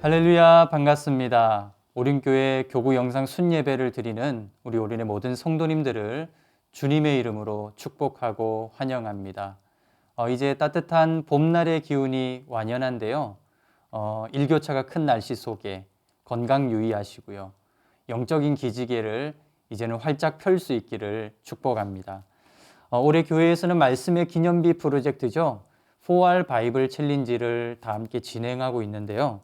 할렐루야, 반갑습니다. 오륜교회 교구 영상 순예배를 드리는 우리 오륜의 모든 성도님들을 주님의 이름으로 축복하고 환영합니다. 이제 따뜻한 봄날의 기운이 완연한데요. 일교차가 큰 날씨 속에 건강 유의하시고요. 영적인 기지개를 이제는 활짝 펼 수 있기를 축복합니다. 올해 교회에서는 말씀의 기념비 프로젝트죠. 4R 바이블 챌린지를 다 함께 진행하고 있는데요.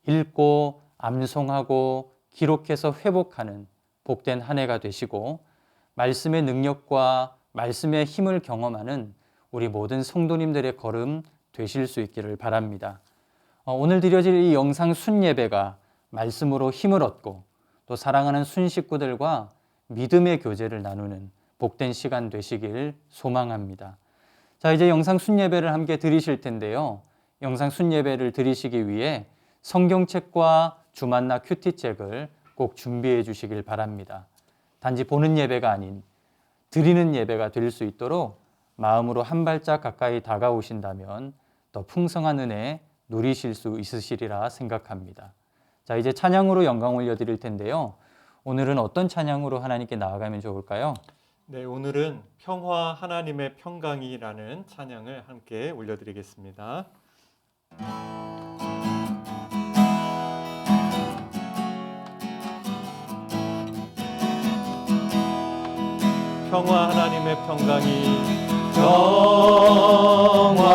읽고 암송하고 기록해서 회복하는 복된 한 해가 되시고 말씀의 능력과 말씀의 힘을 경험하는 우리 모든 성도님들의 걸음 되실 수 있기를 바랍니다. 오늘 드려질 이 영상 순예배가 말씀으로 힘을 얻고 또 사랑하는 순식구들과 믿음의 교제를 나누는 복된 시간 되시길 소망합니다. 자, 이제 영상 순예배를 함께 드리실 텐데요. 영상 순예배를 드리시기 위해 성경책과 주만나 큐티책을 꼭 준비해 주시길 바랍니다. 단지 보는 예배가 아닌 드리는 예배가 될 수 있도록 마음으로 한 발짝 가까이 다가오신다면 더 풍성한 은혜 누리실 수 있으시리라 생각합니다. 자, 이제 찬양으로 영광 올려드릴 텐데요. 오늘은 어떤 찬양으로 하나님께 나아가면 좋을까요? 네, 오늘은 평화 하나님의 평강이라는 찬양을 함께 올려드리겠습니다. 평화 하나님의 평강이 평화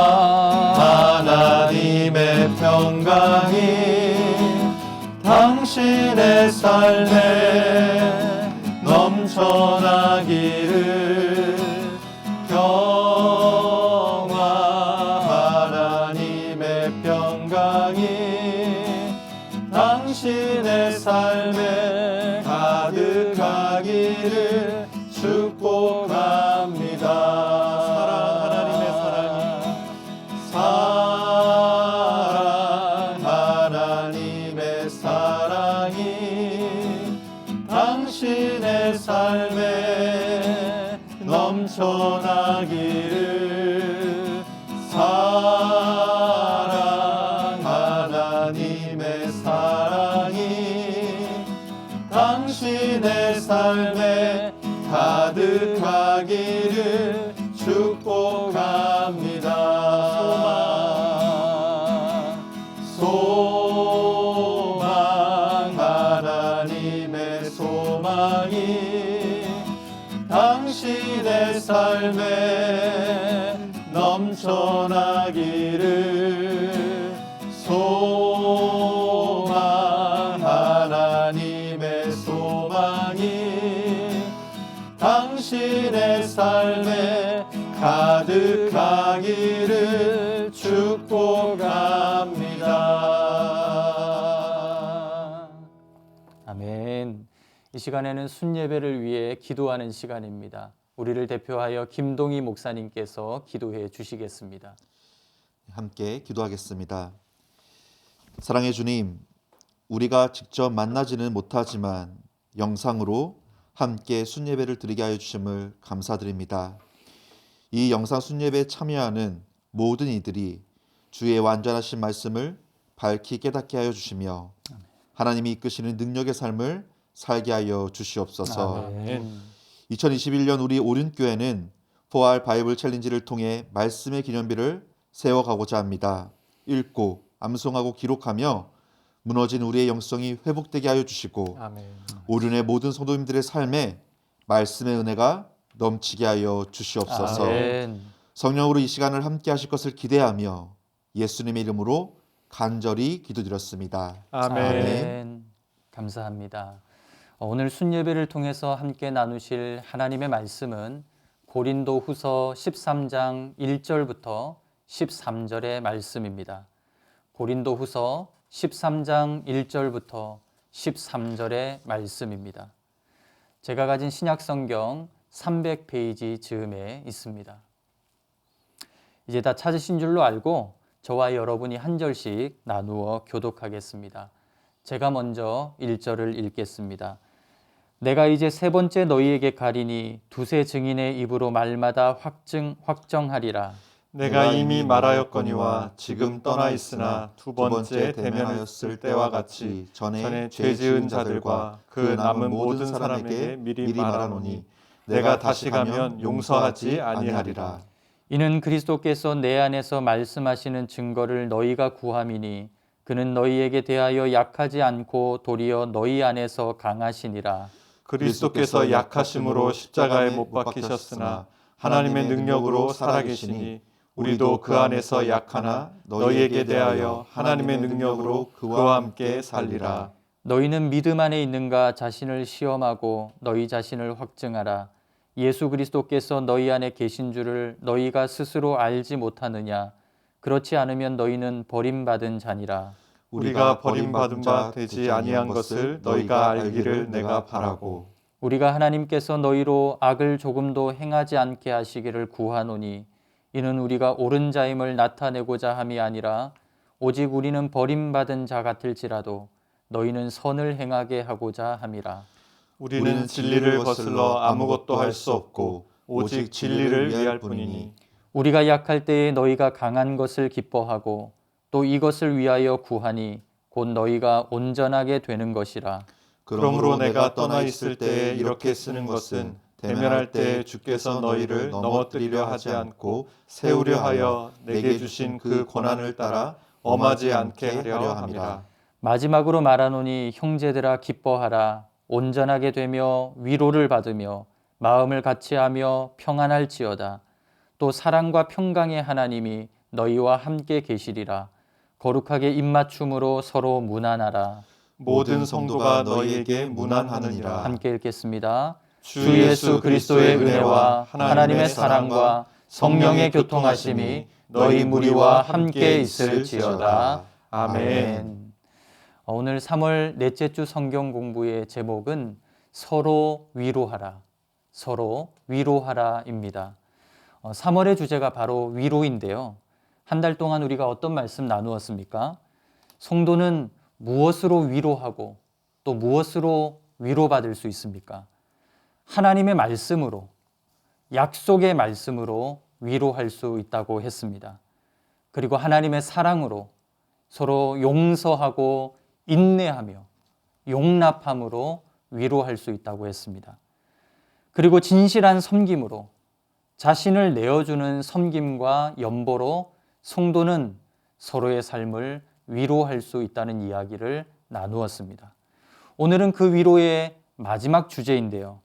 하나님의 평강이 당신의 삶에 넘쳐나기를 평화 하나님의 평강이 당신의 삶에 가득하기를 축복합니다. 사랑 하나님의 사랑이 당신의 삶에 넘쳐나기를 사랑 하나님의 사랑이 당신의 삶에 가득하기를 축복합니다. 소망 하나님의 소망이 당신의 삶에 넘쳐나기를 소망 하나님의 소망이 당신의 삶에 가득하기를 축복합니다. 아멘. 이 시간에는 순예배를 위해 기도하는 시간입니다. 우리를 대표하여 김동희 목사님께서 기도해 주시겠습니다. 함께 기도하겠습니다. 사랑의 주님, 우리가 직접 만나지는 못하지만 영상으로 함께 순예배를 드리게 하여 주심을 감사드립니다. 이 영상 순예배에 참여하는 모든 이들이 주의 완전하신 말씀을 밝히 깨닫게 하여 주시며 하나님이 이끄시는 능력의 삶을 살게 하여 주시옵소서. 아멘. 2021년 우리 오륜교회는 4R 바이블 챌린지를 통해 말씀의 기념비를 세워가고자 합니다. 읽고 암송하고 기록하며 무너진 우리의 영성이 회복되게 하여 주시고 아멘. 오륜의 모든 성도님들의 삶에 말씀의 은혜가 넘치게 하여 주시옵소서. 아멘. 성령으로 이 시간을 함께 하실 것을 기대하며 예수님의 이름으로 간절히 기도드렸습니다. 아멘. 감사합니다. 오늘 순예배를 통해서 함께 나누실 하나님의 말씀은 고린도 후서 13장 1절부터 13절의 말씀입니다. 고린도 후서 13장 1절부터 13절의 말씀입니다. 제가 가진 신약성경 300페이지 즈음에 있습니다. 이제 다 찾으신 줄로 알고 저와 여러분이 한 절씩 나누어 교독하겠습니다. 제가 먼저 1절을 읽겠습니다. 내가 이제 세 번째 너희에게 가리니 두세 증인의 입으로 말마다 확정하리라. 내가 이미 말하였거니와 지금 떠나 있으나 두 번째 대면하였을 때와 같이 전에 죄 지은 자들과 그 남은 모든 사람에게 미리 말하노니 내가 다시 가면 용서하지 아니하리라. 이는 그리스도께서 내 안에서 말씀하시는 증거를 너희가 구함이니 그는 너희에게 대하여 약하지 않고 도리어 너희 안에서 강하시니라. 그리스도께서 약하심으로 십자가에 못 박히셨으나 하나님의 능력으로 살아계시니 우리도 그 안에서 약하나 너희에게 대하여 하나님의 능력으로 그와 함께 살리라. 너희는 믿음 안에 있는가 자신을 시험하고 너희 자신을 확증하라. 예수 그리스도께서 너희 안에 계신 줄을 너희가 스스로 알지 못하느냐. 그렇지 않으면 너희는 버림받은 자니라. 우리가 버림받은 바 되지 아니한 것을 너희가 알기를 내가 바라고 우리가 하나님께서 너희로 악을 조금도 행하지 않게 하시기를 구하노니 이는 우리가 옳은 자임을 나타내고자 함이 아니라 오직 우리는 버림받은 자 같을지라도 너희는 선을 행하게 하고자 함이라. 우리는 진리를 거슬러 아무것도 할 수 없고 오직 진리를 위할 뿐이니 우리가 약할 때에 너희가 강한 것을 기뻐하고 또 이것을 위하여 구하니 곧 너희가 온전하게 되는 것이라. 그러므로 내가 떠나 있을 때에 이렇게 쓰는 것은 대면할 때에 주께서 너희를 넘어뜨리려 하지 않고 세우려 하여 내게 주신 그 권한을 따라 엄하지 않게 하려 함이라. 마지막으로 말하노니 형제들아 기뻐하라. 온전하게 되며 위로를 받으며 마음을 같이하며 평안할지어다. 또 사랑과 평강의 하나님이 너희와 함께 계시리라. 거룩하게 입맞춤으로 서로 문안하라. 모든 성도가 너희에게 문안하느니라. 함께 읽겠습니다. 주 예수 그리스도의 은혜와 하나님의 사랑과 성령의 교통하심이 너희 무리와 함께 있을지어다. 아멘. 오늘 3월 넷째 주 성경 공부의 제목은 서로 위로하라. 서로 위로하라입니다. 3월의 주제가 바로 위로인데요. 한 달 동안 우리가 어떤 말씀 나누었습니까? 성도는 무엇으로 위로하고 또 무엇으로 위로받을 수 있습니까? 하나님의 말씀으로, 약속의 말씀으로 위로할 수 있다고 했습니다. 그리고 하나님의 사랑으로 서로 용서하고 인내하며 용납함으로 위로할 수 있다고 했습니다. 그리고 진실한 섬김으로 자신을 내어주는 섬김과 연보로 성도는 서로의 삶을 위로할 수 있다는 이야기를 나누었습니다. 오늘은 그 위로의 마지막 주제인데요.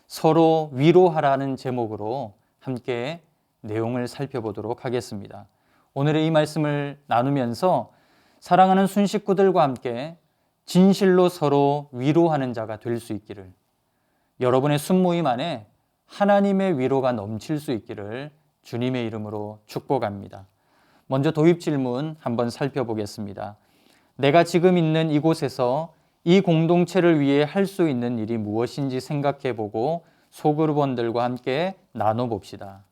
서로 위로하라는 제목으로 함께 내용을 살펴보도록 하겠습니다. 오늘의 이 말씀을 나누면서 사랑하는 순식구들과 함께 진실로 서로 위로하는 자가 될 수 있기를, 여러분의 순모임 안에 하나님의 위로가 넘칠 수 있기를 주님의 이름으로 축복합니다. 먼저 도입 질문 한번 살펴보겠습니다. 내가 지금 있는 이곳에서 이 공동체를 위해 할 수 있는 일이 무엇인지 생각해보고 소그룹원들과 함께 나눠봅시다.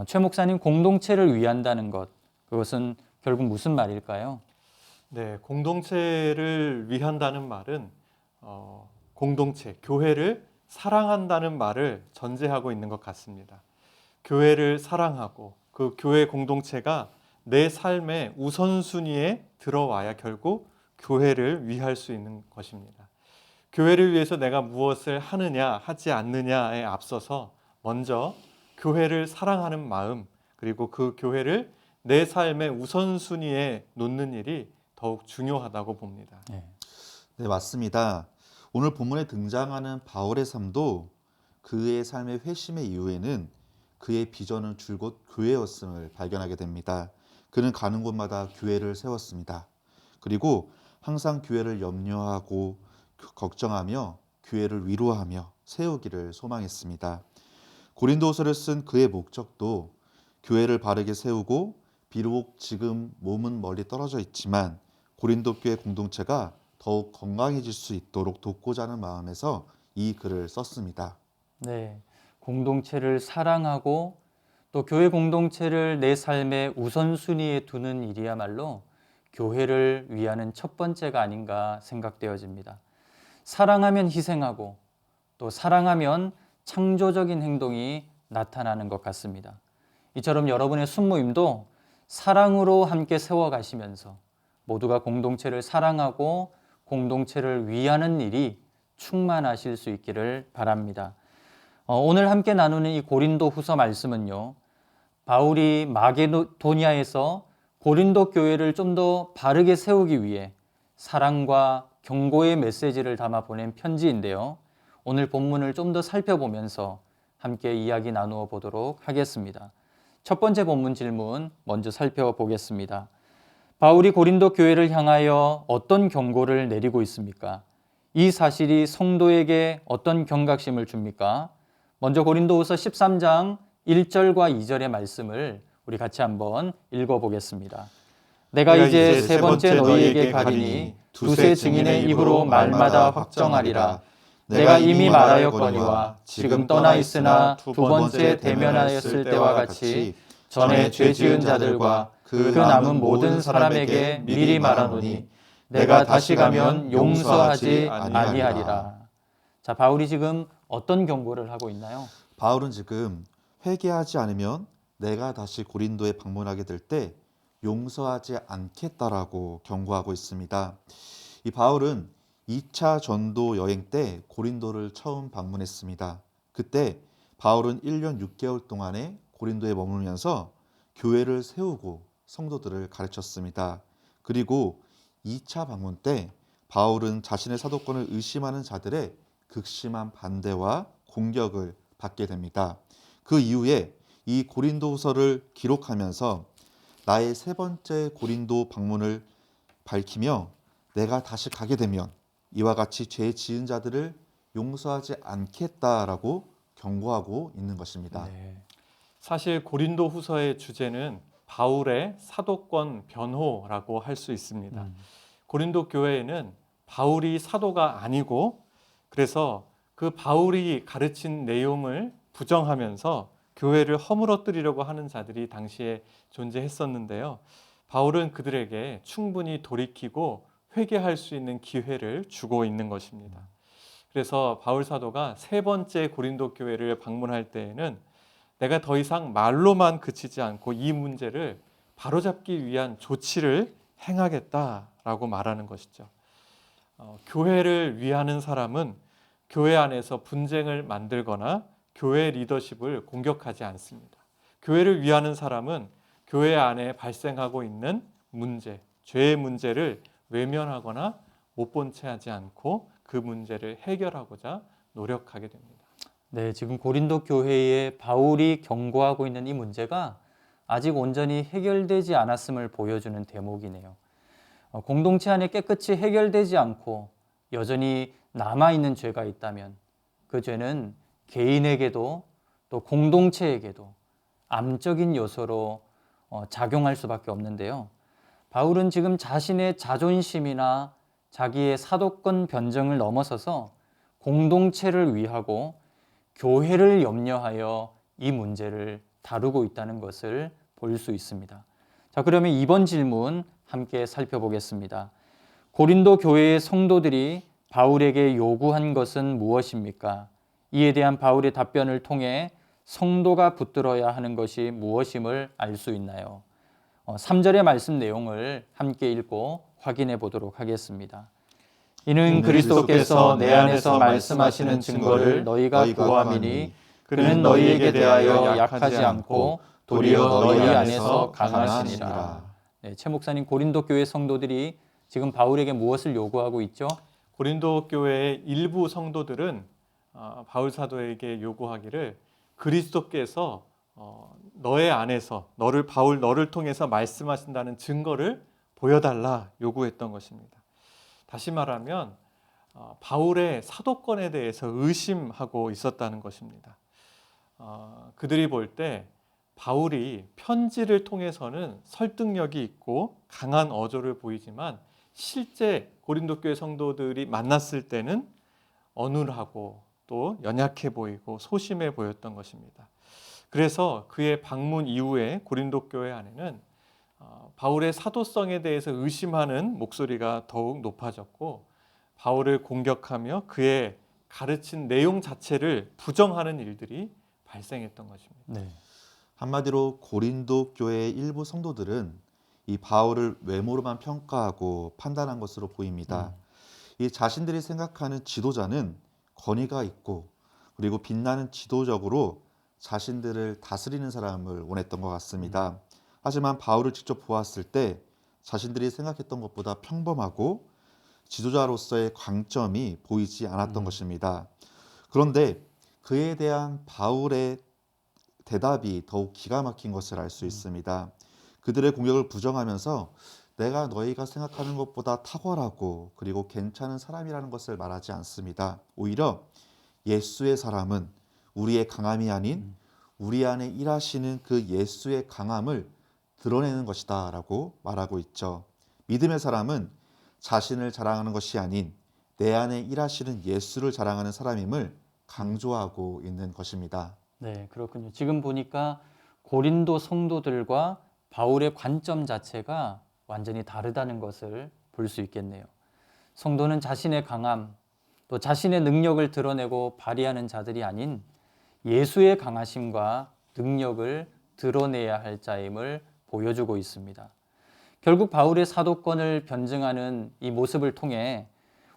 최 목사님, 공동체를 위한다는 것, 그것은 결국 무슨 말일까요? 네, 공동체를 위한다는 말은 공동체, 교회를 사랑한다는 말을 전제하고 있는 것 같습니다. 교회를 사랑하고 그 교회 공동체가 내 삶의 우선순위에 들어와야 결국 교회를 위할 수 있는 것입니다. 교회를 위해서 내가 무엇을 하느냐 하지 않느냐에 앞서서 먼저 교회를 사랑하는 마음, 그리고 그 교회를 내 삶의 우선순위에 놓는 일이 더욱 중요하다고 봅니다. 네, 맞습니다. 오늘 본문에 등장하는 바울의 삶도 그의 삶의 회심의 이후에는 그의 비전은 줄곧 교회였음을 발견하게 됩니다. 그는 가는 곳마다 교회를 세웠습니다. 그리고 항상 교회를 염려하고 걱정하며 교회를 위로하며 세우기를 소망했습니다. 고린도후서를 쓴 그의 목적도 교회를 바르게 세우고 비록 지금 몸은 멀리 떨어져 있지만 고린도 교회 공동체가 더욱 건강해질 수 있도록 돕고자 하는 마음에서 이 글을 썼습니다. 네, 공동체를 사랑하고 또 교회 공동체를 내 삶의 우선순위에 두는 일이야말로 교회를 위하는 첫 번째가 아닌가 생각되어집니다. 사랑하면 희생하고 또 사랑하면 창조적인 행동이 나타나는 것 같습니다. 이처럼 여러분의 순모임도 사랑으로 함께 세워가시면서 모두가 공동체를 사랑하고 공동체를 위하는 일이 충만하실 수 있기를 바랍니다. 오늘 함께 나누는 이 고린도 후서 말씀은요, 바울이 마게도니아에서 고린도 교회를 좀 더 바르게 세우기 위해 사랑과 경고의 메시지를 담아 보낸 편지인데요. 오늘 본문을 좀 더 살펴보면서 함께 이야기 나누어 보도록 하겠습니다. 첫 번째 본문 질문 먼저 살펴보겠습니다. 바울이 고린도 교회를 향하여 어떤 경고를 내리고 있습니까? 이 사실이 성도에게 어떤 경각심을 줍니까? 먼저 고린도후서 13장 1절과 2절의 말씀을 우리 같이 한번 읽어보겠습니다. 내가 이제 세 번째 너희에게 가리니 두세 증인의 입으로 말마다 확정하리라. 내가 이미 말하였거니와 지금 떠나 있으나 두 번째 대면하였을 때와 같이 전에 죄 지은 자들과 그 남은 모든 사람에게 미리 말하노니 내가 다시 가면 용서하지 아니하리라. 자, 바울이 지금 어떤 경고를 하고 있나요? 바울은 지금 회개하지 않으면 내가 다시 고린도에 방문하게 될 때 용서하지 않겠다라고 경고하고 있습니다. 이 바울은 2차 전도 여행 때 고린도를 처음 방문했습니다. 그때 바울은 1년 6개월 동안에 고린도에 머물면서 교회를 세우고 성도들을 가르쳤습니다. 그리고 2차 방문 때 바울은 자신의 사도권을 의심하는 자들의 극심한 반대와 공격을 받게 됩니다. 그 이후에 이 고린도후서를 기록하면서 나의 세 번째 고린도 방문을 밝히며 내가 다시 가게 되면 이와 같이 죄 지은 자들을 용서하지 않겠다라고 경고하고 있는 것입니다. 네. 사실 고린도 후서의 주제는 바울의 사도권 변호라고 할 수 있습니다. 고린도 교회에는 바울이 사도가 아니고 그래서 그 바울이 가르친 내용을 부정하면서 교회를 허물어뜨리려고 하는 자들이 당시에 존재했었는데요. 바울은 그들에게 충분히 돌이키고 회개할 수 있는 기회를 주고 있는 것입니다. 그래서 바울 사도가 세 번째 고린도 교회를 방문할 때에는 내가 더 이상 말로만 그치지 않고 이 문제를 바로잡기 위한 조치를 행하겠다라고 말하는 것이죠. 교회를 위하는 사람은 교회 안에서 분쟁을 만들거나 교회 리더십을 공격하지 않습니다. 교회를 위하는 사람은 교회 안에 발생하고 있는 문제, 죄의 문제를 외면하거나 못 본 채 하지 않고 그 문제를 해결하고자 노력하게 됩니다. 네, 지금 고린도 교회에 바울이 경고하고 있는 이 문제가 아직 온전히 해결되지 않았음을 보여주는 대목이네요. 공동체 안에 깨끗이 해결되지 않고 여전히 남아있는 죄가 있다면 그 죄는 개인에게도 또 공동체에게도 암적인 요소로 작용할 수밖에 없는데요. 바울은 지금 자신의 자존심이나 자기의 사도권 변정을 넘어서서 공동체를 위하고 교회를 염려하여 이 문제를 다루고 있다는 것을 볼 수 있습니다. 자, 그러면 이번 질문 함께 살펴보겠습니다. 고린도 교회의 성도들이 바울에게 요구한 것은 무엇입니까? 이에 대한 바울의 답변을 통해 성도가 붙들어야 하는 것이 무엇임을 알 수 있나요? 3절의 말씀 내용을 함께 읽고 확인해 보도록 하겠습니다. 이는 그리스도께서 내 안에서 말씀하시는 증거를 너희가 구함이니 그는 너희에게 대하여 약하지 않고 도리어 너희 안에서 강하시니라. 네, 최 목사님, 고린도 교회 성도들이 지금 바울에게 무엇을 요구하고 있죠? 고린도 교회의 일부 성도들은 바울 사도에게 요구하기를 그리스도께서 너의 안에서 너를 통해서 말씀하신다는 증거를 보여달라 요구했던 것입니다. 다시 말하면 바울의 사도권에 대해서 의심하고 있었다는 것입니다. 그들이 볼 때 바울이 편지를 통해서는 설득력이 있고 강한 어조를 보이지만 실제 고린도 교회 성도들이 만났을 때는 어눌하고 또 연약해 보이고 소심해 보였던 것입니다. 그래서 그의 방문 이후에 고린도 교회 안에는 바울의 사도성에 대해서 의심하는 목소리가 더욱 높아졌고 바울을 공격하며 그의 가르친 내용 자체를 부정하는 일들이 발생했던 것입니다. 네. 한마디로 고린도 교회의 일부 성도들은 이 바울을 외모로만 평가하고 판단한 것으로 보입니다. 이 자신들이 생각하는 지도자는 권위가 있고 그리고 빛나는 지도적으로 자신들을 다스리는 사람을 원했던 것 같습니다. 하지만 바울을 직접 보았을 때 자신들이 생각했던 것보다 평범하고 지도자로서의 강점이 보이지 않았던 것입니다. 그런데 그에 대한 바울의 대답이 더욱 기가 막힌 것을 알 수 있습니다. 그들의 공격을 부정하면서 내가 너희가 생각하는 것보다 탁월하고 그리고 괜찮은 사람이라는 것을 말하지 않습니다. 오히려 예수의 사람은 우리의 강함이 아닌 우리 안에 일하시는 그 예수의 강함을 드러내는 것이다 라고 말하고 있죠. 믿음의 사람은 자신을 자랑하는 것이 아닌 내 안에 일하시는 예수를 자랑하는 사람임을 강조하고 있는 것입니다. 네, 그렇군요. 지금 보니까 고린도 성도들과 바울의 관점 자체가 완전히 다르다는 것을 볼 수 있겠네요. 성도는 자신의 강함, 또 자신의 능력을 드러내고 발휘하는 자들이 아닌 예수의 강하심과 능력을 드러내야 할 자임을 보여주고 있습니다. 결국 바울의 사도권을 변증하는 이 모습을 통해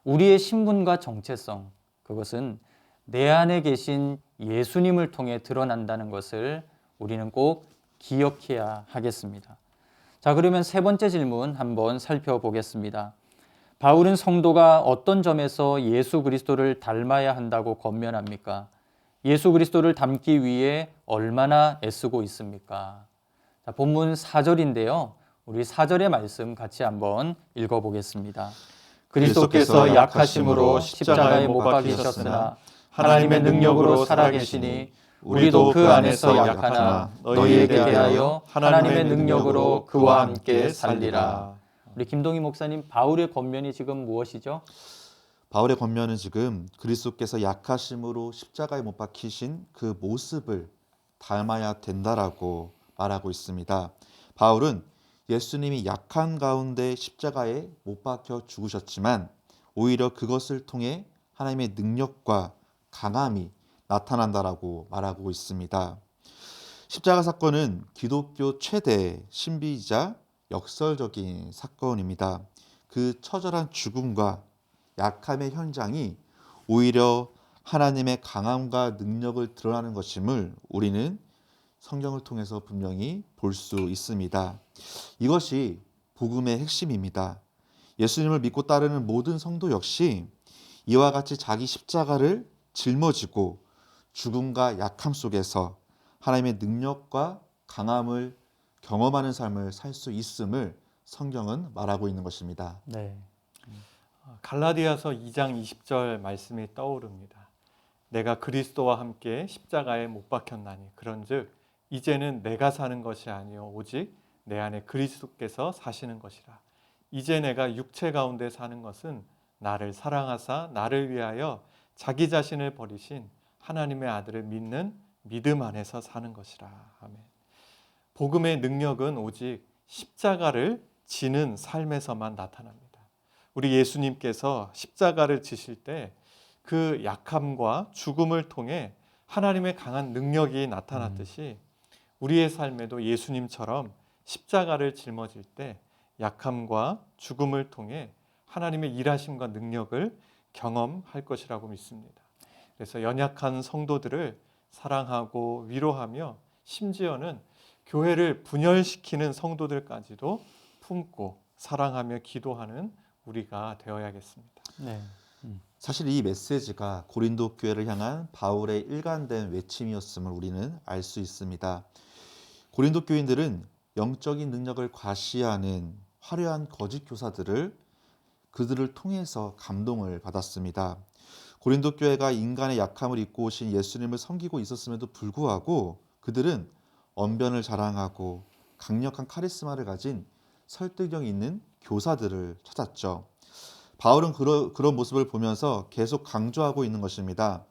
우리의 신분과 정체성, 그것은 내 안에 계신 예수님을 통해 드러난다는 것을 우리는 꼭 기억해야 하겠습니다. 자, 그러면 세 번째 질문 한번 살펴보겠습니다. 바울은 성도가 어떤 점에서 예수 그리스도를 닮아야 한다고 권면합니까? 예수 그리스도를 닮기 위해 얼마나 애쓰고 있습니까? 자, 본문 4절인데요. 우리 4절의 말씀 같이 한번 읽어보겠습니다. 그리스도께서 약하심으로 십자가에 못 박히셨으나 하나님의 능력으로 살아계시니 우리도 그 안에서 약하나 너희에게 대하여 하나님의 능력으로 그와 함께 살리라. 우리 김동희 목사님, 바울의 권면이 지금 무엇이죠? 바울의 권면은 지금 그리스도께서 약하심으로 십자가에 못 박히신 그 모습을 닮아야 된다라고 말하고 있습니다. 바울은 예수님이 약한 가운데 십자가에 못 박혀 죽으셨지만 오히려 그것을 통해 하나님의 능력과 강함이 나타난다라고 말하고 있습니다. 십자가 사건은 기독교 최대 신비이자 역설적인 사건입니다. 그 처절한 죽음과 약함의 현장이 오히려 하나님의 강함과 능력을 드러나는 것임을 우리는 성경을 통해서 분명히 볼 수 있습니다. 이것이 복음의 핵심입니다. 예수님을 믿고 따르는 모든 성도 역시 이와 같이 자기 십자가를 짊어지고 죽음과 약함 속에서 하나님의 능력과 강함을 경험하는 삶을 살 수 있음을 성경은 말하고 있는 것입니다. 네. 갈라디아서 2장 20절 말씀이 떠오릅니다. 내가 그리스도와 함께 십자가에 못 박혔나니 그런즉 이제는 내가 사는 것이 아니요 오직 내 안에 그리스도께서 사시는 것이라. 이제 내가 육체 가운데 사는 것은 나를 사랑하사 나를 위하여 자기 자신을 버리신 하나님의 아들을 믿는 믿음 안에서 사는 것이라. 아멘. 복음의 능력은 오직 십자가를 지는 삶에서만 나타납니다. 우리 예수님께서 십자가를 지실 때 그 약함과 죽음을 통해 하나님의 강한 능력이 나타났듯이 우리의 삶에도 예수님처럼 십자가를 짊어질 때 약함과 죽음을 통해 하나님의 일하심과 능력을 경험할 것이라고 믿습니다. 그래서 연약한 성도들을 사랑하고 위로하며 심지어는 교회를 분열시키는 성도들까지도 품고 사랑하며 기도하는 우리가 되어야겠습니다. 네. 사실 이 메시지가 고린도 교회를 향한 바울의 일관된 외침이었음을 우리는 알 수 있습니다. 고린도 교인들은 영적인 능력을 과시하는 화려한 거짓 교사들을 그들을 통해서 감동을 받았습니다. 고린도 교회가 인간의 약함을 입고 오신 예수님을 섬기고 있었음에도 불구하고 그들은 언변을 자랑하고 강력한 카리스마를 가진 설득력 있는 교사들을 찾았죠. 바울은 그런 모습을 보면서 계속 강조하고 있는 것입니다.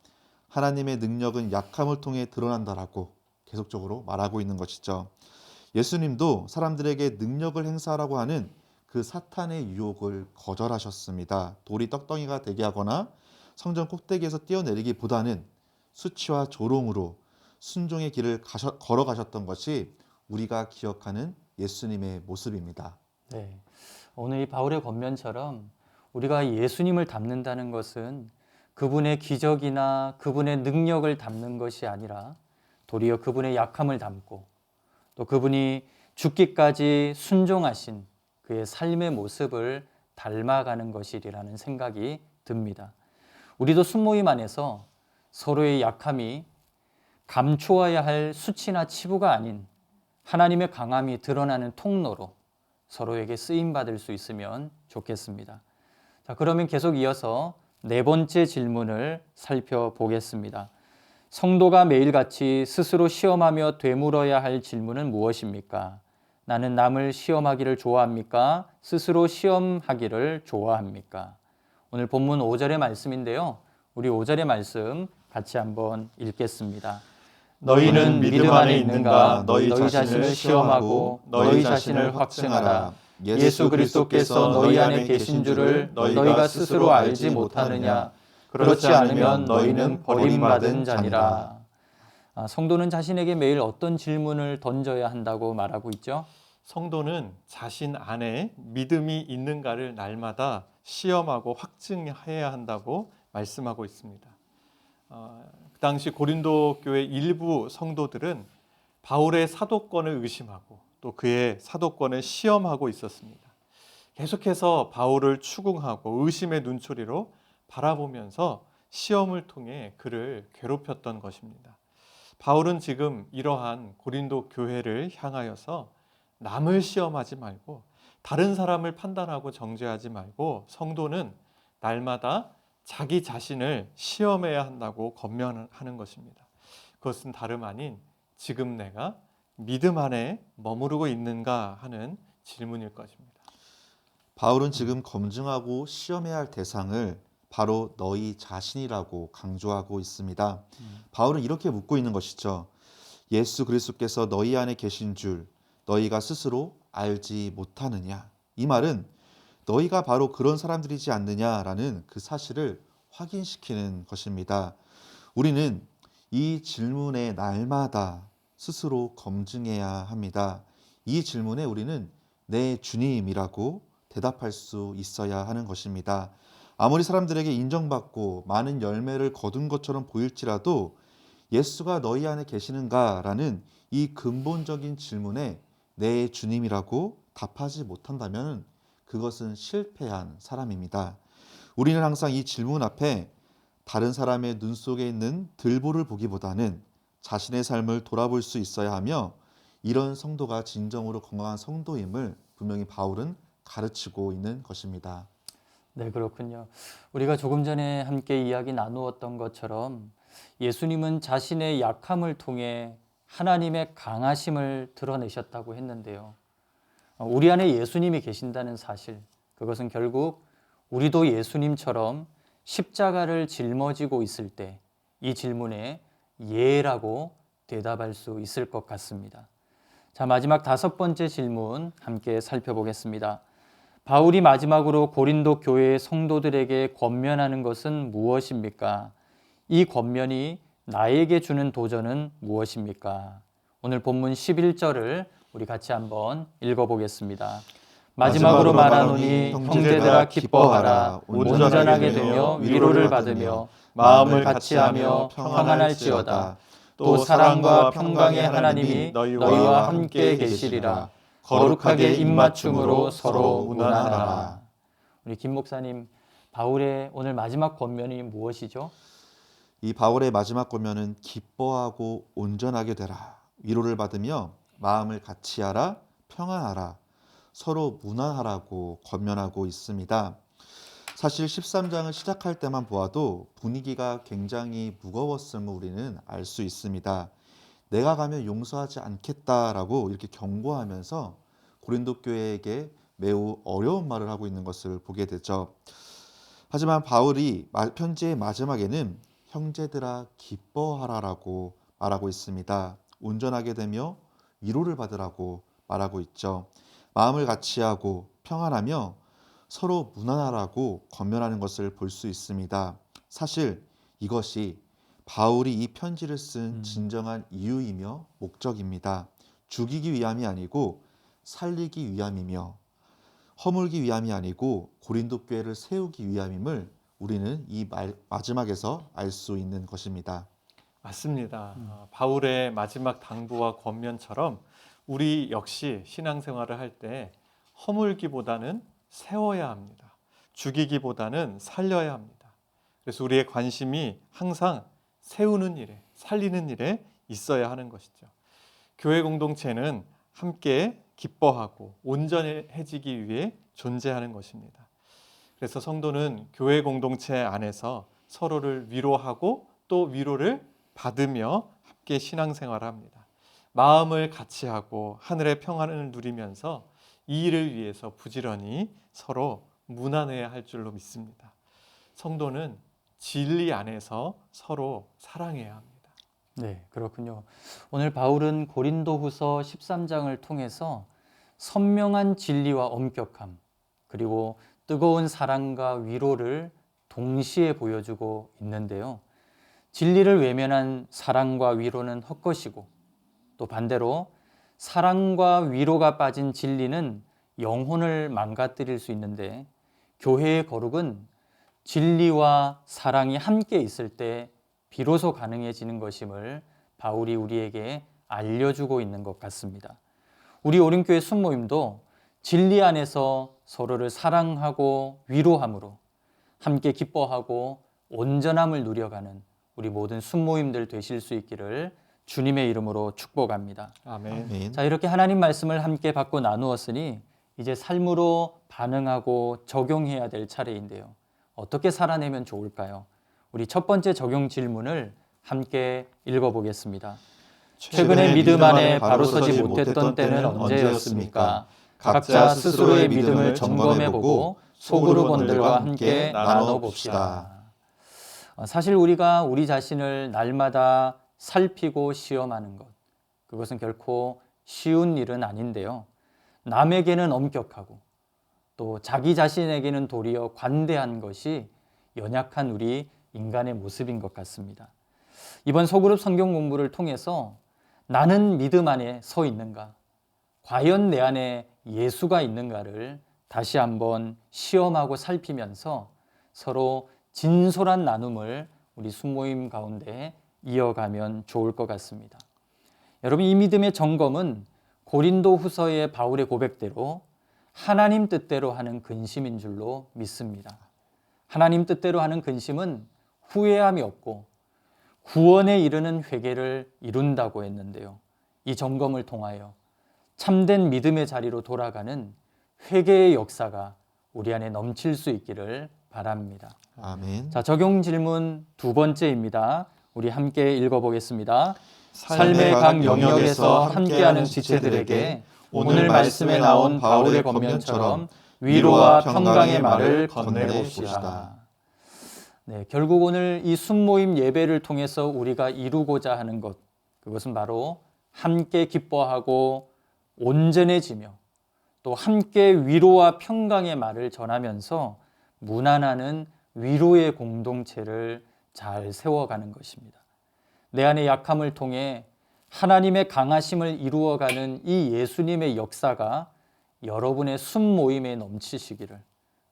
하나님의 능력은 약함을 통해 드러난다라고 계속적으로 말하고 있는 것이죠. 예수님도 사람들에게 능력을 행사하라고 하는 그 사탄의 유혹을 거절하셨습니다. 돌이 떡덩이가 되게 하거나 성전 꼭대기에서 뛰어내리기보다는 수치와 조롱으로 순종의 길을 걸어가셨던 것이 우리가 기억하는 예수님의 모습입니다. 네. 오늘 이 바울의 권면처럼 우리가 예수님을 닮는다는 것은 그분의 기적이나 그분의 능력을 닮는 것이 아니라 도리어 그분의 약함을 닮고 또 그분이 죽기까지 순종하신 그의 삶의 모습을 닮아가는 것이라는 생각이 듭니다. 우리도 순모임 안에서 서로의 약함이 감추어야 할 수치나 치부가 아닌 하나님의 강함이 드러나는 통로로 서로에게 쓰임받을 수 있으면 좋겠습니다. 자, 그러면 계속 이어서 네 번째 질문을 살펴보겠습니다. 성도가 매일같이 스스로 시험하며 되물어야 할 질문은 무엇입니까? 나는 남을 시험하기를 좋아합니까? 스스로 시험하기를 좋아합니까? 오늘 본문 5절의 말씀인데요. 우리 5절의 말씀 같이 한번 읽겠습니다. 너희는 믿음 안에 있는가? 너희 자신을 시험하고 너희 자신을 확증하라. 예수 그리스도께서 너희 안에 계신 줄을 너희가 스스로 알지 못하느냐? 그렇지 않으면 너희는 버림받은 자니라. 성도는 자신에게 매일 어떤 질문을 던져야 한다고 말하고 있죠? 성도는 자신 안에 믿음이 있는가를 날마다 시험하고 확증해야 한다고 말씀하고 있습니다. 그 당시 고린도 교회 일부 성도들은 바울의 사도권을 의심하고 또 그의 사도권을 시험하고 있었습니다. 계속해서 바울을 추궁하고 의심의 눈초리로 바라보면서 시험을 통해 그를 괴롭혔던 것입니다. 바울은 지금 이러한 고린도 교회를 향하여서 남을 시험하지 말고 다른 사람을 판단하고 정죄하지 말고 성도는 날마다 자기 자신을 시험해야 한다고 권면하는 것입니다. 그것은 다름 아닌 지금 내가 믿음 안에 머무르고 있는가 하는 질문일 것입니다. 바울은 지금 검증하고 시험해야 할 대상을 바로 너희 자신이라고 강조하고 있습니다. 바울은 이렇게 묻고 있는 것이죠. 예수 그리스도께서 너희 안에 계신 줄 너희가 스스로 알지 못하느냐? 이 말은 너희가 바로 그런 사람들이지 않느냐라는 그 사실을 확인시키는 것입니다. 우리는 이 질문에 날마다 스스로 검증해야 합니다. 이 질문에 우리는 내 주님이라고 대답할 수 있어야 하는 것입니다. 아무리 사람들에게 인정받고 많은 열매를 거둔 것처럼 보일지라도 예수가 너희 안에 계시는가라는 이 근본적인 질문에 내 주님이라고 답하지 못한다면 그것은 실패한 사람입니다. 우리는 항상 이 질문 앞에 다른 사람의 눈 속에 있는 들보를 보기보다는 자신의 삶을 돌아볼 수 있어야 하며 이런 성도가 진정으로 건강한 성도임을 분명히 바울은 가르치고 있는 것입니다. 네, 그렇군요. 우리가 조금 전에 함께 이야기 나누었던 것처럼 예수님은 자신의 약함을 통해 하나님의 강하심을 드러내셨다고 했는데요. 우리 안에 예수님이 계신다는 사실, 그것은 결국 우리도 예수님처럼 십자가를 짊어지고 있을 때 이 질문에 예라고 대답할 수 있을 것 같습니다. 자, 마지막 다섯 번째 질문 함께 살펴보겠습니다. 바울이 마지막으로 고린도 교회의 성도들에게 권면하는 것은 무엇입니까? 이 권면이 나에게 주는 도전은 무엇입니까? 오늘 본문 11절을 우리 같이 한번 읽어보겠습니다. 마지막으로 말하노니 형제들아 기뻐하라. 온전하게 되며 위로를 받으며 마음을 같이하며 평안할지어다. 또 사랑과 평강의 하나님이 너희와 함께 계시리라. 거룩하게 입맞춤으로 서로 문안하라. 우리 김 목사님, 바울의 오늘 마지막 권면이 무엇이죠? 이 바울의 마지막 권면은 기뻐하고 온전하게 되라. 위로를 받으며 마음을 같이하라. 평안하라. 서로 문안하라고 권면하고 있습니다. 사실 13장을 시작할 때만 보아도 분위기가 굉장히 무거웠음을 우리는 알 수 있습니다. 내가 가면 용서하지 않겠다라고 이렇게 경고하면서 고린도 교회에게 매우 어려운 말을 하고 있는 것을 보게 되죠. 하지만 바울이 편지의 마지막에는 형제들아 기뻐하라라고 말하고 있습니다. 온전하게 되며 위로를 받으라고 말하고 있죠. 마음을 같이하고 평안하며 서로 문안하라고 권면하는 것을 볼 수 있습니다. 사실 이것이 바울이 이 편지를 쓴 진정한 이유이며 목적입니다. 죽이기 위함이 아니고 살리기 위함이며 허물기 위함이 아니고 고린도 교회를 세우기 위함임을 우리는 이 마지막에서 알 수 있는 것입니다. 맞습니다. 바울의 마지막 당부와 권면처럼 우리 역시 신앙생활을 할 때 허물기보다는 세워야 합니다. 죽이기보다는 살려야 합니다. 그래서 우리의 관심이 항상 세우는 일에, 살리는 일에 있어야 하는 것이죠. 교회 공동체는 함께 기뻐하고 온전해지기 위해 존재하는 것입니다. 그래서 성도는 교회 공동체 안에서 서로를 위로하고 또 위로를 받으며 함께 신앙생활을 합니다. 마음을 같이 하고 하늘의 평안을 누리면서 이 일을 위해서 부지런히 서로 문안해야 할 줄로 믿습니다. 성도는 진리 안에서 서로 사랑해야 합니다. 네, 그렇군요. 오늘 바울은 고린도후서 13장을 통해서 선명한 진리와 엄격함, 그리고 뜨거운 사랑과 위로를 동시에 보여주고 있는데요. 진리를 외면한 사랑과 위로는 헛것이고, 또 반대로 사랑과 위로가 빠진 진리는 영혼을 망가뜨릴 수 있는데, 교회의 거룩은 진리와 사랑이 함께 있을 때 비로소 가능해지는 것임을 바울이 우리에게 알려주고 있는 것 같습니다. 우리 오륜교회 순모임도 진리 안에서 서로를 사랑하고 위로함으로 함께 기뻐하고 온전함을 누려가는 우리 모든 순모임들 되실 수 있기를 주님의 이름으로 축복합니다. 아멘. 아멘. 자, 이렇게 하나님 말씀을 함께 받고 나누었으니 이제 삶으로 반응하고 적용해야 될 차례인데요. 어떻게 살아내면 좋을까요? 우리 첫 번째 적용 질문을 함께 읽어보겠습니다. 최근에 믿음 안에 바로 서지 못했던 때는 언제였습니까? 각자 스스로의 믿음을 점검해보고 소그룹 원들과 함께 나눠봅시다. 사실 우리가 우리 자신을 날마다 살피고 시험하는 것, 그것은 결코 쉬운 일은 아닌데요. 남에게는 엄격하고 또 자기 자신에게는 도리어 관대한 것이 연약한 우리 인간의 모습인 것 같습니다. 이번 소그룹 성경 공부를 통해서 나는 믿음 안에 서 있는가? 과연 내 안에 예수가 있는가를 다시 한번 시험하고 살피면서 서로 진솔한 나눔을 우리 순모임 가운데 이어가면 좋을 것 같습니다. 여러분, 이 믿음의 점검은 고린도 후서의 바울의 고백대로 하나님 뜻대로 하는 근심인 줄로 믿습니다. 하나님 뜻대로 하는 근심은 후회함이 없고 구원에 이르는 회개를 이룬다고 했는데요. 이 점검을 통하여 참된 믿음의 자리로 돌아가는 회개의 역사가 우리 안에 넘칠 수 있기를 바랍니다. 아멘. 자, 적용 질문 두 번째입니다. 우리 함께 읽어보겠습니다. 삶의 각 영역에서 함께하는 지체들에게 오늘 말씀에 나온 바울의 권면처럼 위로와 평강의 말을 건네봅시다. 네, 결국 오늘 이 순모임 예배를 통해서 우리가 이루고자 하는 것, 그것은 바로 함께 기뻐하고 온전해지며 또 함께 위로와 평강의 말을 전하면서 문안하는 위로의 공동체를 잘 세워가는 것입니다. 내 안의 약함을 통해 하나님의 강하심을 이루어가는 이 예수님의 역사가 여러분의 순모임에 넘치시기를,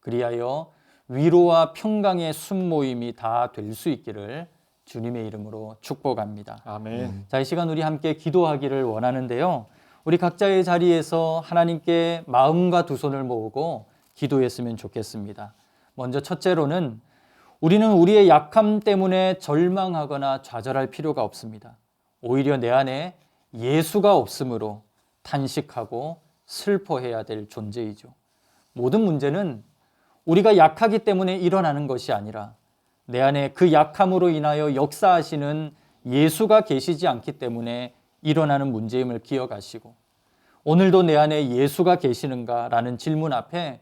그리하여 위로와 평강의 순모임이 다 될 수 있기를 주님의 이름으로 축복합니다. 아멘. 자, 이 시간 우리 함께 기도하기를 원하는데요. 우리 각자의 자리에서 하나님께 마음과 두 손을 모으고 기도했으면 좋겠습니다. 먼저 첫째로는 우리는 우리의 약함 때문에 절망하거나 좌절할 필요가 없습니다. 오히려 내 안에 예수가 없으므로 탄식하고 슬퍼해야 될 존재이죠. 모든 문제는 우리가 약하기 때문에 일어나는 것이 아니라 내 안에 그 약함으로 인하여 역사하시는 예수가 계시지 않기 때문에 일어나는 문제임을 기억하시고, 오늘도 내 안에 예수가 계시는가라는 질문 앞에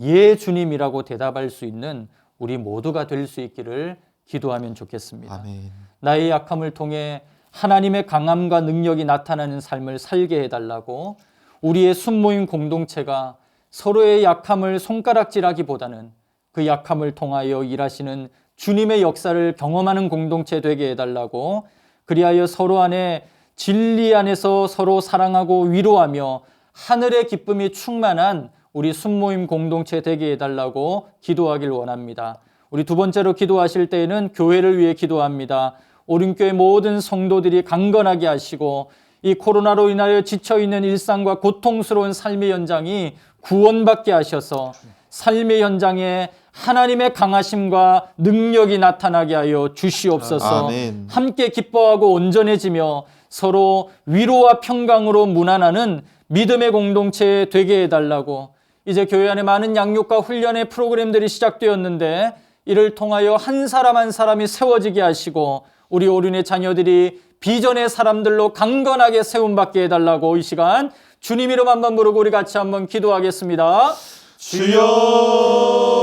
예 주님이라고 대답할 수 있는 우리 모두가 될 수 있기를 기도하면 좋겠습니다. 아멘. 나의 약함을 통해 하나님의 강함과 능력이 나타나는 삶을 살게 해달라고 우리의 순모임 공동체가 서로의 약함을 손가락질하기보다는 그 약함을 통하여 일하시는 주님의 역사를 경험하는 공동체 되게 해달라고, 그리하여 서로 안에 진리 안에서 서로 사랑하고 위로하며 하늘의 기쁨이 충만한 우리 순모임 공동체 되게 해달라고 기도하길 원합니다. 우리 두 번째로 기도하실 때에는 교회를 위해 기도합니다. 오륜교회 모든 성도들이 강건하게 하시고 이 코로나로 인하여 지쳐있는 일상과 고통스러운 삶의 현장이 구원받게 하셔서 삶의 현장에 하나님의 강하심과 능력이 나타나게 하여 주시옵소서. 아멘. 함께 기뻐하고 온전해지며 서로 위로와 평강으로 문안하는 믿음의 공동체 되게 해달라고. 이제 교회 안에 많은 양육과 훈련의 프로그램들이 시작되었는데 이를 통하여 한 사람 한 사람이 세워지게 하시고 우리 오륜의 자녀들이 비전의 사람들로 강건하게 세움받게 해달라고 이 시간 주님 이름 한번 부르고 우리 같이 한번 기도하겠습니다. 주여.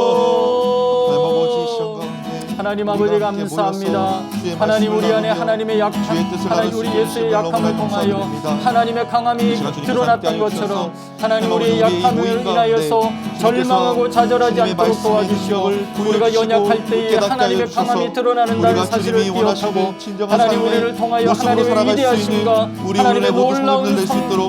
하나님 아버지 감사합니다. 하나님 우리 안에 하나님의 약함, 하나님 우리 예수의 약함을 통하여 하나님의 강함이 드러났던 것처럼 하나님 우리의 약함을 인하여서 절망하고 좌절하지 않도록 도와주시고 우리가 연약할 때에 하나님의 강함이 드러나는다는 사실을 기억하고 하나님 우리를 통하여 하나님의 위대하심과 하나님의 놀라운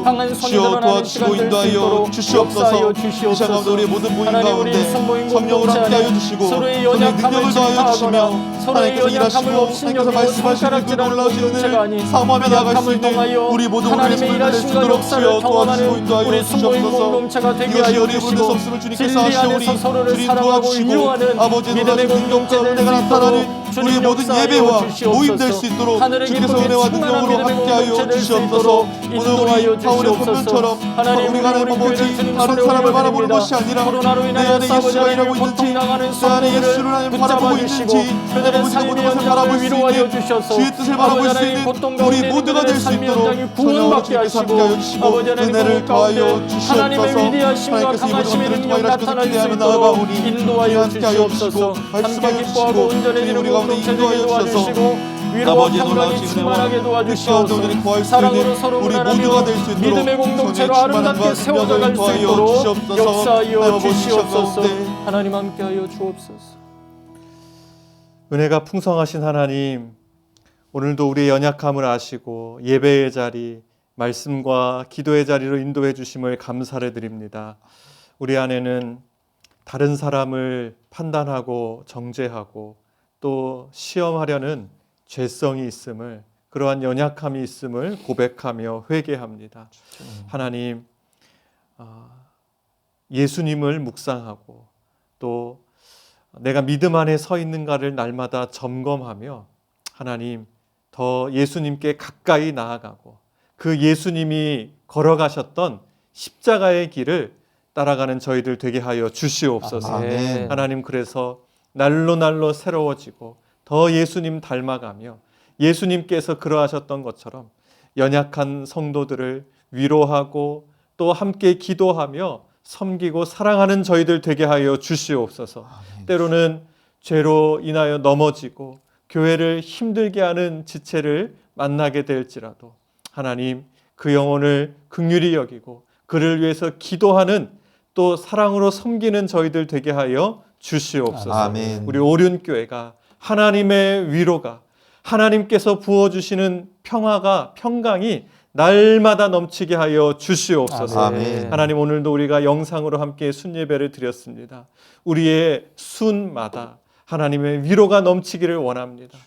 강한 손이 드러나는 시간 될 수 있도록 역사하여 주시옵소서. 하나님 우리 성모임 공동체 안에 서로의 연약함을 증파하고 서로의 연약함을 업신여기고 손가락질하는 공동체가 아닌 연약함을 통하여 하나님의 일하심과 역사를 경험하는 우리 순모임 공동체가 되게 하여 주시고 진리 안에서 서로를 사랑하고 위로하는 믿음의 공동체 될 수 있도록 우리의 모든 예배와 모임 될 수 있도록 주께서 은혜와 능력으로 함께하여 주시옵소서. 오늘 우리 파울의 본문처럼 우리가 하나님 아버지 다른 사람을 바라보는 것이 아니라 내 안에 예수가 일하고 있는지 내 안에 예수를 하나님 바라보고 있는지 그들의 모든 것을 바라볼 수 있는 주의 뜻을 바라볼 수 있는 우리 모두가 될 수 있도록 구원받게 하시고 아버지 하나님 가운데 하나님의 위대하심과 강하심의 능력 나타날 수 있도록 인도하여 주시옵소서. 함께 기뻐하고 온전해지는 공동체 되게 도와주시고 위로와 평강이 충만하게 도와주시옵소서. 사랑으로 서로 문안하며 믿음의 공동체로 아름답게 세워져 갈 수 있도록 역사하여 주시옵소서. 하나님 함께하여 주옵소서. 은혜가 풍성하신 하나님, 오늘도 우리의 연약함을 아시고 예배의 자리, 말씀과 기도의 자리로 인도해 주심을 감사를 드립니다. 우리 안에는 다른 사람을 판단하고 정죄하고 또 시험하려는 죄성이 있음을, 그러한 연약함이 있음을 고백하며 회개합니다. 하나님, 예수님을 묵상하고 또 내가 믿음 안에 서 있는가를 날마다 점검하며 하나님 더 예수님께 가까이 나아가고 그 예수님이 걸어가셨던 십자가의 길을 따라가는 저희들 되게 하여 주시옵소서. 아멘. 하나님, 그래서 날로 날로 새로워지고 더 예수님 닮아가며 예수님께서 그러하셨던 것처럼 연약한 성도들을 위로하고 또 함께 기도하며 섬기고 사랑하는 저희들 되게 하여 주시옵소서. 아멘. 때로는 죄로 인하여 넘어지고 교회를 힘들게 하는 지체를 만나게 될지라도 하나님 그 영혼을 긍휼히 여기고 그를 위해서 기도하는 또 사랑으로 섬기는 저희들 되게 하여 주시옵소서. 아멘. 우리 오륜교회가 하나님의 위로가, 하나님께서 부어주시는 평화가, 평강이 날마다 넘치게 하여 주시옵소서. 아멘. 하나님, 오늘도 우리가 영상으로 함께 순예배를 드렸습니다. 우리의 순마다 하나님의 위로가 넘치기를 원합니다.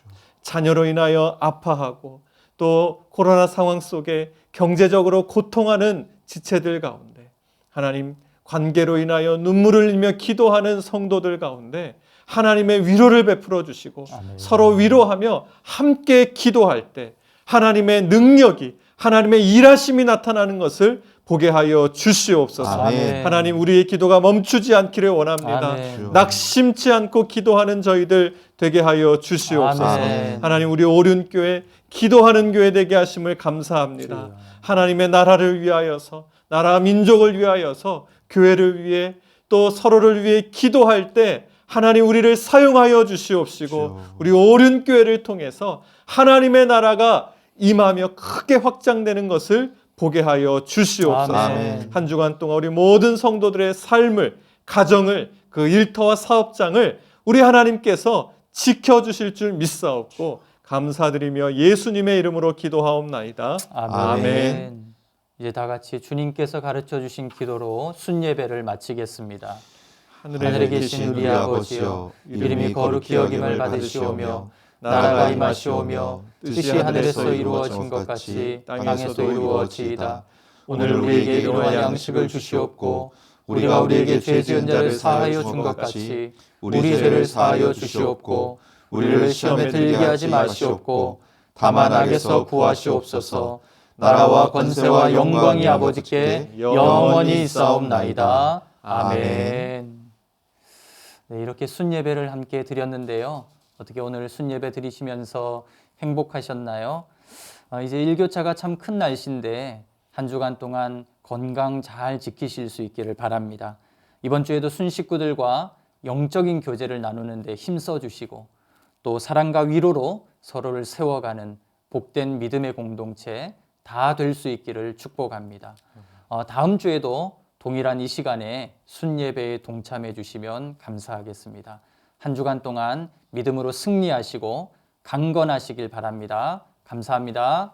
자녀로 인하여 아파하고 또 코로나 상황 속에 경제적으로 고통하는 지체들 가운데, 하나님 관계로 인하여 눈물을 흘리며 기도하는 성도들 가운데 하나님의 위로를 베풀어 주시고 아멘. 서로 위로하며 함께 기도할 때 하나님의 능력이, 하나님의 일하심이 나타나는 것을 보게 하여 주시옵소서. 아멘. 하나님, 우리의 기도가 멈추지 않기를 원합니다. 아멘. 낙심치 않고 기도하는 저희들 되게 하여 주시옵소서. 아멘. 하나님, 우리 오륜교회 기도하는 교회 되게 하심을 감사합니다. 주여. 하나님의 나라를 위하여서, 나라 민족을 위하여서, 교회를 위해 또 서로를 위해 기도할 때 하나님 우리를 사용하여 주시옵시고 주여. 우리 오륜교회를 통해서 하나님의 나라가 임하며 크게 확장되는 것을 보게 하여 주시옵소서. 아멘. 한 주간 동안 우리 모든 성도들의 삶을, 가정을, 그 일터와 사업장을 우리 하나님께서 지켜주실 줄 믿사옵고 감사드리며 예수님의 이름으로 기도하옵나이다. 아멘. 이제 다 같이 주님께서 가르쳐 주신 기도로 순예배를 마치겠습니다. 하늘에 계신 우리 아버지여, 이름이 거룩히 여김을 받으시오며 나라가 임하시오며 뜻이 하늘에서 이루어진 것 같이 땅에서도 이루어지이다. 오늘 우리에게 일용할 양식을 주시옵고 우리가 우리에게 죄 지은 자를 사하여 준 것 같이 우리 죄를 사하여 주시옵고 우리를 시험에 들게 하지 마시옵고 다만 악에서 구하시옵소서. 나라와 권세와 영광이 아버지께 영원히 있사옵나이다. 아멘. 네, 이렇게 순예배를 함께 드렸는데요. 어떻게 오늘 순예배 드리시면서 행복하셨나요? 이제 일교차가 참 큰 날씨인데 한 주간 동안 건강 잘 지키실 수 있기를 바랍니다. 이번 주에도 순 식구들과 영적인 교제를 나누는 데 힘써 주시고 또 사랑과 위로로 서로를 세워가는 복된 믿음의 공동체 다 될 수 있기를 축복합니다. 다음 주에도 동일한 이 시간에 순예배에 동참해 주시면 감사하겠습니다. 한 주간 동안 믿음으로 승리하시고 강건하시길 바랍니다. 감사합니다.